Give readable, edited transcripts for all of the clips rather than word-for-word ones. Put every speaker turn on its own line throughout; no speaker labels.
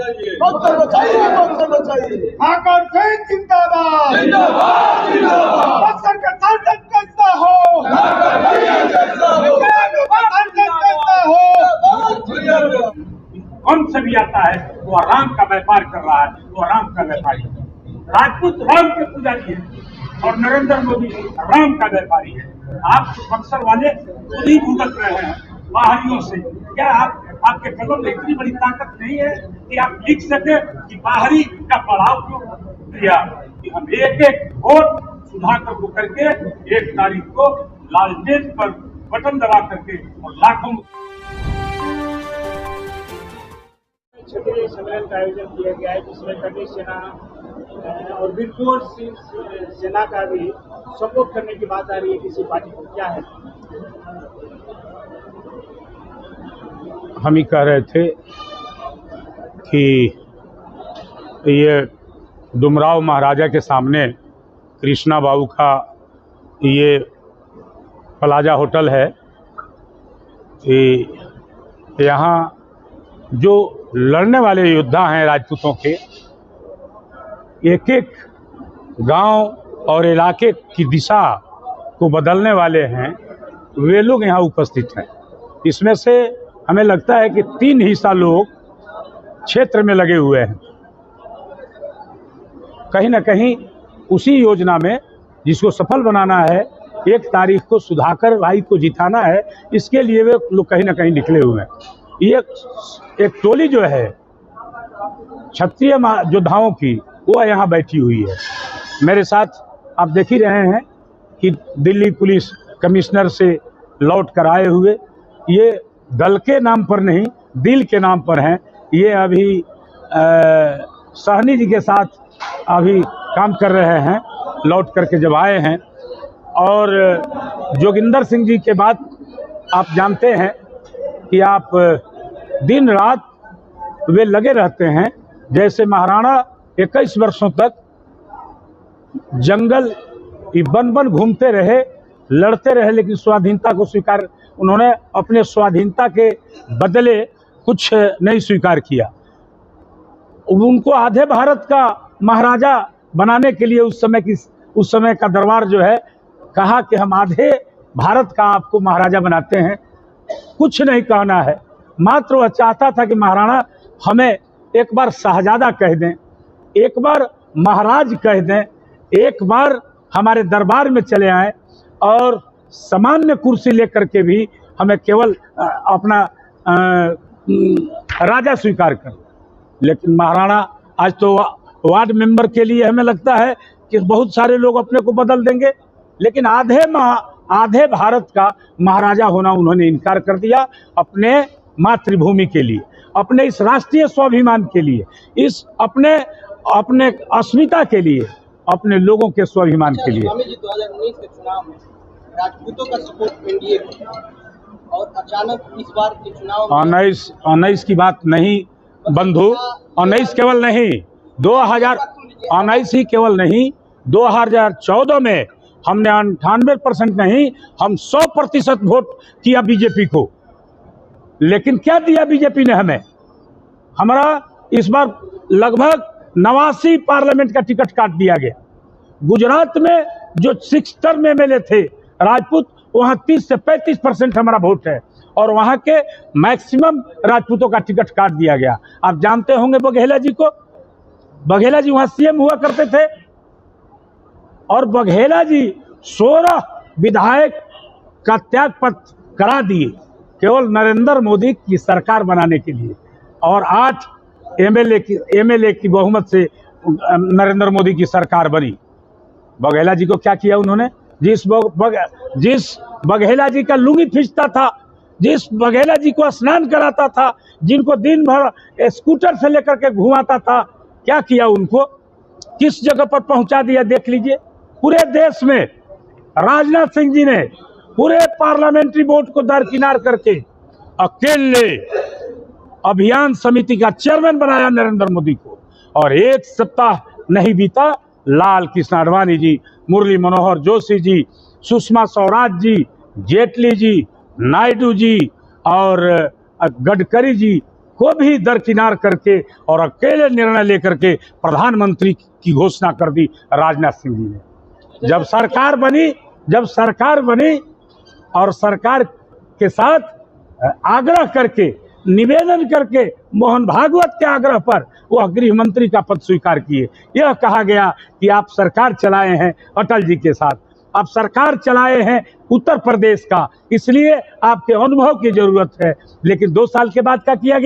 बक्सर बचाइए, बक्सर बचाइए।
ठाकुर सिंह जिंदाबाद,
जिंदाबाद जिंदाबाद।
बक्सर का सांसद कैसा हो, कौन सा भी आता है वो आराम का व्यापार कर रहा है, वो आराम का व्यापारी है। राजपूत राम के पुजारी है और नरेंद्र मोदी राम का व्यापारी है। आप बक्सर वाले खुद ही भुगत रहे हैं बाहरियों से। क्या आपके कलम में इतनी बड़ी ताकत नहीं है कि आप लिख सके कि बाहरी का पड़ाव क्यों दिया, कि हम एक एक वोट सुधाकर को करके 1 तारीख को लालटेन पर बटन दबा करके और लाखों क्षेत्रीय सम्मेलन का आयोजन किया गया है, जिसमें तटीय सेना और वीरपुर सेना का भी सपोर्ट करने की बात आ रही है किसी पार्टी को, क्या है?
हम ही कह रहे थे कि ये डुमराव महाराजा के सामने कृष्णा बाबू का ये प्लाजा होटल है कि यहाँ जो लड़ने वाले योद्धा हैं राजपूतों के, एक एक गांव और इलाके की दिशा को बदलने वाले हैं, वे लोग यहाँ उपस्थित हैं। इसमें से हमें लगता है कि 3 हिस्सा लोग क्षेत्र में लगे हुए हैं, कहीं ना कहीं उसी योजना में जिसको सफल बनाना है। 1 तारीख को सुधाकर भाई को जिताना है, इसके लिए वे लोग कहीं ना कहीं निकले हुए हैं। ये एक टोली जो है क्षत्रिय योद्धाओं की, वो यहाँ बैठी हुई है। मेरे साथ आप देख ही रहे हैं कि दिल्ली पुलिस कमिश्नर से लौट कर आए हुए, ये दल के नाम पर नहीं, दिल के नाम पर हैं। ये अभी सहनी जी के साथ अभी काम कर रहे हैं, लौट करके जब आए हैं। और जोगिंदर सिंह जी के बाद आप जानते हैं कि आप दिन रात वे लगे रहते हैं। जैसे महाराणा 21 वर्षों तक जंगल वन घूमते रहे, लड़ते रहे, लेकिन स्वाधीनता को स्वीकार, उन्होंने अपने स्वाधीनता के बदले कुछ नहीं स्वीकार किया। उनको आधे भारत का महाराजा बनाने के लिए उस समय का दरबार जो है कहा कि हम आधे भारत का आपको महाराजा बनाते हैं। कुछ नहीं कहना है, मात्र वह चाहता था कि महाराणा हमें एक बार शहजादा कह दें, एक बार महाराज कह दें, एक बार हमारे दरबार में चले आएं और सामान्य कुर्सी लेकर के भी हमें केवल अपना राजा स्वीकार कर। लेकिन महाराणा आज तो वार्ड मेंबर के लिए हमें लगता है कि बहुत सारे लोग अपने को बदल देंगे, लेकिन आधे भारत का महाराजा होना उन्होंने इनकार कर दिया। अपने मातृभूमि के लिए, अपने इस राष्ट्रीय स्वाभिमान के लिए, इस अपने अस्मिता के लिए, अपने लोगों के स्वाभिमान के लिए।
2019 के चुनाव में राजपूतों का सपोर्ट एनडीए को, और अचानक इस बार के चुनाव में
19 की बात नहीं बंधु, 19 केवल नहीं, 2019 ही केवल नहीं, 2014 में हमने 98% नहीं, हम 100% वोट किया बीजेपी को। लेकिन क्या दिया बीजेपी ने हमें? हमारा इस बार लगभग 89 पार्लियामेंट का टिकट काट दिया गया। गुजरात में जो 6 टर्म एमएलए थे राजपूत, वहाँ 30 से 35% हमारा वोट है, और वहाँ के मैक्सिमम राजपूतों का टिकट काट दिया गया। आप जानते होंगे बघेला जी को, बघेला जी वहाँ सीएम हुआ करते थे, और बघेला जी 16 विधायक का त्यागपत्र करा दिए केवल नरेंद्र मोदी की सरकार बनाने के लिए, और 8 एमएलए की बहुमत से नरेंद्र मोदी की सरकार बनी। बघेला जी को क्या किया उन्होंने? जिस बघेला जी का लुंगी खींचता था, जिस बघेला जी को स्नान कराता था, जिनको दिन भर स्कूटर से लेकर के घुमाता था, क्या किया उनको? किस जगह पर पहुंचा दिया देख लीजिए। पूरे देश में राजनाथ सिंह जी ने पूरे पार्लियामेंट्री वोट को दरकिनार करके अकेले अभियान समिति का चेयरमैन बनाया नरेंद्र मोदी को, और 1 सप्ताह नहीं बीता, लाल कृष्ण आडवाणी जी, मुरली मनोहर जोशी जी, सुषमा स्वराज जी, जेटली जी, नायडू जी और गडकरी जी को भी दरकिनार करके और अकेले निर्णय लेकर के प्रधानमंत्री की घोषणा कर दी राजनाथ सिंह जी ने। जब सरकार बनी और सरकार के साथ आग्रह करके, निवेदन करके, मोहन भागवत के आग्रह पर वह गृह मंत्री का पद स्वीकार किए। यह कहा गया कि आप सरकार चलाए हैं अटल जी के साथ, आप सरकार चलाए हैं उत्तर प्रदेश का, इसलिए आपके अनुभव की जरूरत है। लेकिन 2 साल के बाद क्या किया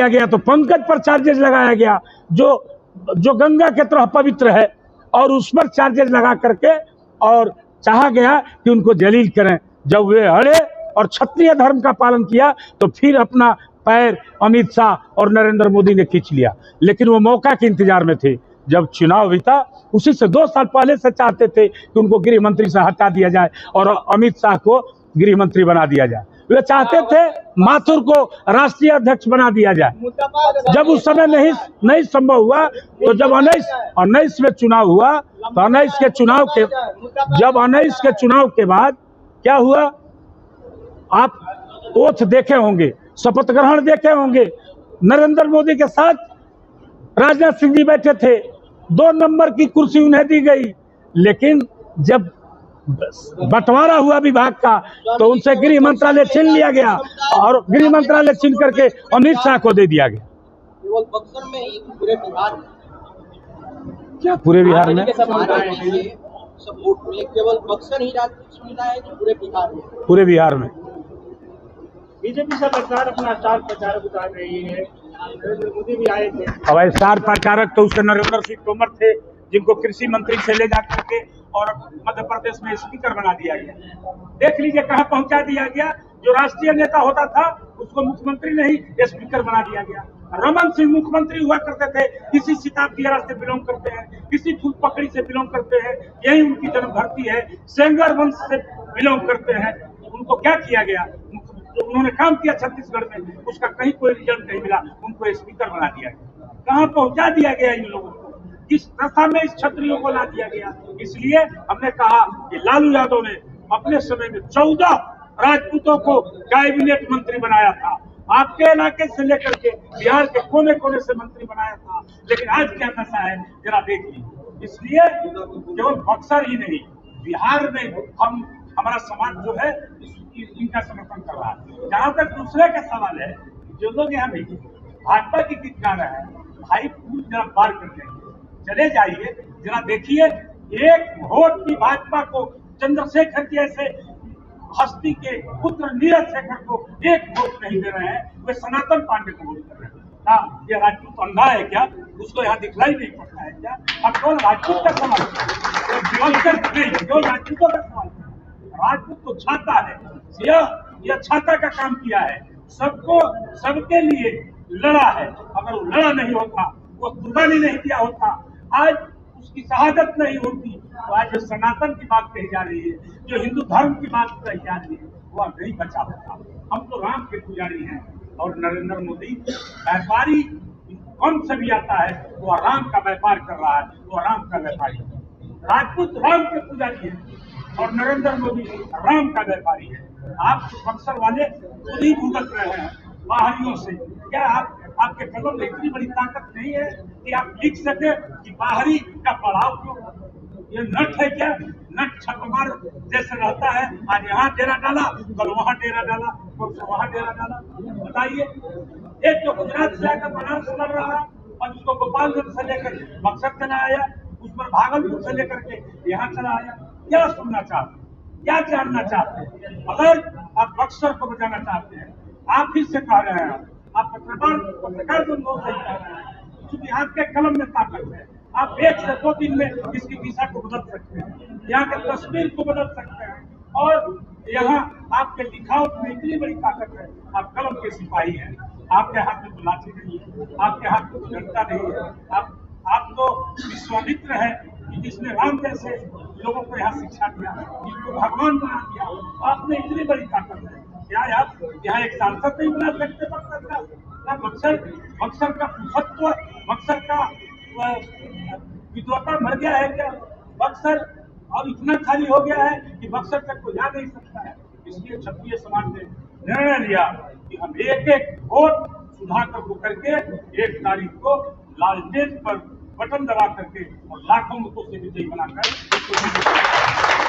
गया? तो पंकज पर चार्जेस लगाया गया, जो गंगा के तरह पवित्र है, और उस पर चार्जेस लगा करके और चाहा गया कि उनको जलील करें। जब वे अड़े और क्षत्रिय धर्म का पालन किया तो फिर अपना पैर अमित शाह और नरेंद्र मोदी ने खींच लिया। लेकिन वो मौका के इंतजार में थे। जब चुनाव बीता उसी से 2 साल पहले से चाहते थे कि उनको गृह मंत्री से हटा दिया जाए और अमित शाह को गृह मंत्री बना दिया जाए। वे चाहते थे माथुर को राष्ट्रीय अध्यक्ष बना दिया जाए। जब उस समय नहीं संभव हुआ तो जब 19 में चुनाव हुआ तो 19 के चुनाव के बाद क्या हुआ? आप ओथ देखे होंगे, शपथ ग्रहण देखे होंगे। नरेंद्र मोदी के साथ राजनाथ सिंह जी बैठे थे, 2 नंबर की कुर्सी उन्हें दी गई। लेकिन जब बंटवारा हुआ विभाग का तो उनसे गृह मंत्रालय छीन लिया गया और गृह मंत्रालय छीन करके अमित शाह को दे दिया गया।
केवल बक्सर में ही पूरे बिहार में,
क्या पूरे बिहार में?
सपोर्ट में केवल बक्सर ही राजपूत समुदाय है कि पूरे बिहार में?
पूरे बिहार में।
बीजेपी सरकार अपना स्टार प्रचारक उतार रही है। नरेंद्र मोदी भी आए थे।
अब स्टार प्रचारक तो उसके नरेंद्र सिंह तोमर थे, जिनको कृषि मंत्री से ले जा करके और मध्य प्रदेश में स्पीकर बना दिया गया। देख लीजिए कहाँ पहुंचा दिया गया। जो राष्ट्रीय नेता होता था उसको मुख्यमंत्री नहीं स्पीकर बना दिया गया। रमन सिंह मुख्यमंत्री हुआ करते थे, इसी सिताब एरा से बिलोंग करते हैं, इसी फूल पकड़ी से बिलोंग करते हैं, यही उनकी जन्म धरती है, सेंगर वंश से बिलोंग करते हैं। उनको क्या किया गया? उन्होंने काम किया छत्तीसगढ़ में, उसका कहीं कोई रिजल्ट नहीं मिला, उनको स्पीकर बना दिया गया। कहाँ पहुंचा दिया गया इन लोगों को? किस दशा में इस क्षत्रियों को ला दिया गया? इसलिए हमने कहा कि लालू यादव ने अपने समय में 14 राजपूतों को कैबिनेट मंत्री बनाया था। आपके इलाके से लेकर के बिहार के कोने कोने से मंत्री बनाया था। लेकिन आज क्या दशा है जरा देखिए। इसलिए केवल बक्सर ही नहीं, बिहार में हमारा समाज जो है इनका समर्थन कर रहा है। जहां तक दूसरे का सवाल है, जो लोग यहाँ नहीं भाजपा की गीत गा रहे हैं, भाई फूल जरा पार कर लेंगे, चले जाइए, जरा देखिए। एक वोट भी भाजपा को, चंद्रशेखर जैसे हस्ती के पुत्र नीरज शेखर को एक वोट नहीं दे रहे हैं, वे सनातन पांडे को वोट कर रहे हैं। हाँ, ये राजपूत अंधा है क्या? उसको यहाँ दिखलाई नहीं पड़ता है क्या? अब कौन राजपूत का सवाल नहीं, जो राजपूतों का सवाल है। राजपूत तो छाता है, यह छाता का काम किया है, सबके लिए लड़ा है। अगर वो लड़ा नहीं होता, वो कुर्बानी नहीं दिया होता, आज उसकी शहादत नहीं होती, तो आज जो सनातन की बात कही जा रही है, जो हिंदू धर्म की बात कही जा रही है, वह नहीं बचा होता। हम तो राम के पुजारी हैं और नरेंद्र मोदी व्यापारी कौन से भी आता है वो राम का व्यापार कर रहा है, वो राम का व्यापारी है। राजपूत राम के पुजारी है और नरेंद्र मोदी राम का व्यापारी है। आप बक्सर वाले खुद ही भुगत रहे हैं बाहरियों से। क्या आपके कलम में इतनी बड़ी ताकत नहीं है कि आप लिख सके कि बाहरी का बढ़ाव क्यों? ये नट है क्या? नट छपमार जैसे रहता है, आज यहाँ डेरा डाला, कल वहाँ डेरा डाला, कल वहाँ डेरा डाला। बताइए, एक तो गुजरात से आकर बनारस लड़ रहा है और उसको गोपालगंज से लेकर बक्सर चला आया, उस पर भागलपुर से लेकर के यहाँ चला आया। क्या सुनना चाहते हैं, क्या जानना चाहते हैं? अगर आप बक्सर को बचाना चाहते हैं, आप फिर से कह रहे हैं, आप पत्रकार को बहुत सही कह रहे हैं, क्योंकि आपके कलम में ताकत है। आप 1 से 2 दिन में इसकी दिशा को बदल सकते हैं, यहाँ के तस्वीर को बदल सकते हैं। और यहाँ आपके लिखावट में इतनी बड़ी ताकत है। आप कलम के सिपाही हैं, आपके हाथ में तो लाठी नहीं है, आपके हाथ में डंडा नहीं है। आप तो विश्वामित्र है कि जिसने राम जैसे लोगों को यहाँ शिक्षा दिया, जिनको भगवान बना दिया। आपने इतनी बड़ी ताकत है, क्या आप यहाँ एक सांसद नहीं बना सकते? बक्सर का महत्व, बक्सर का विद्वता मर गया है क्या? बक्सर अब इतना खाली हो गया है कि बक्सर तक कोई जा नहीं सकता है। इसलिए क्षत्रिय समाज ने निर्णय लिया
कि हम एक एक वोट सुधाकर को करके 1 तारीख को लालटेन पर बटन दबा करके और लाखों मतों से विजयी बनाकर